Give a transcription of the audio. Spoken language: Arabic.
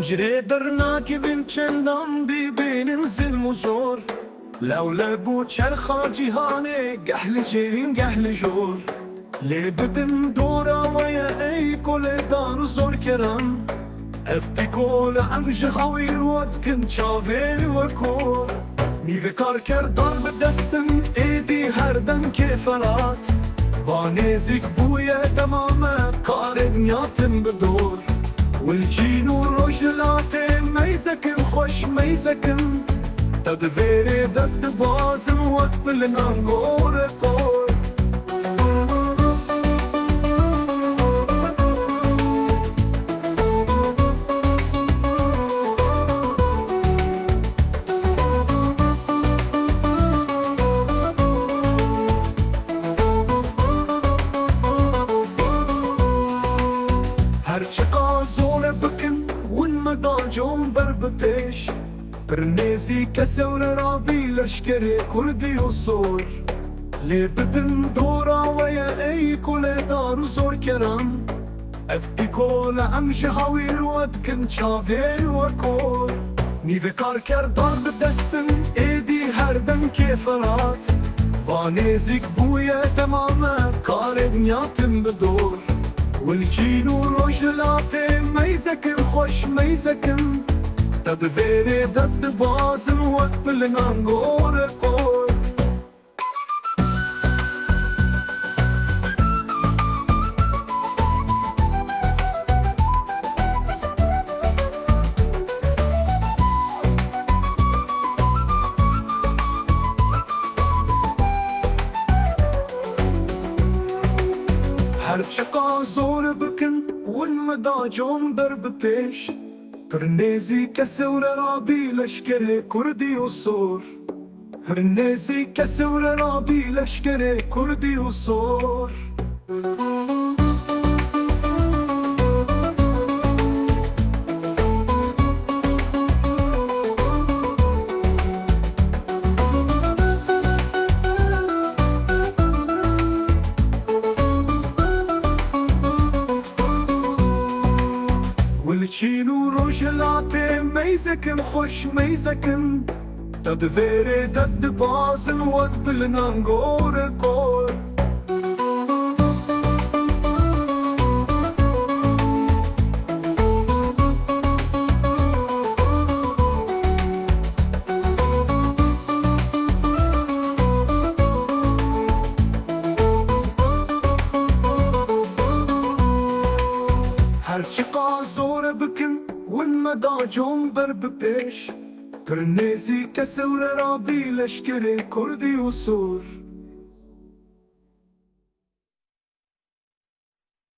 جري درناكي بنچندان ببینم ظلم و زور لولا بو چرخا جیهانه گهل جرین گهل جور لی بدم دورا ویا ای کل دار زور کرم اف بکول امج خویر ود کن چاویل و کور نیو کار کردار به دستم ایدی هر دم کفرات وانزیک بوی تمامه کار دنیاتم بدور والجين ورجلات ميزكن خوش ميزكن تدفيري ضد بازم وقبلنا نقول قول هرچقا زول بكن والمدى جون بربتش برنيزي كسور رابي لشكري كردي وصور لي بدن دورا ويا اي كل دار زور كرم افدي كل امشي هاوير ودكن شافير وكور نيفي كار كردار بدستن ايدي هردم كيفرات وانيزيك بويا تماما كار دنياتم بدور والجين ورجلات ميزكن خوش ميزكن تدفيري ضد بازم وقبلنا نقول قول هرچقا زور بکن والمدى جون درب پیش هرنيزي كسور رابي لشكري كردي وصور هرنيزي كسور رابي لشكري كردي وصور والجين ورجلات ميزكن خوش ميزكن تدفيري ضد بازن وقبلنا نقول قول هرچقا زور بکن والمدى جون برب پیش برنيزي كسور رابي لشكري كردي وصور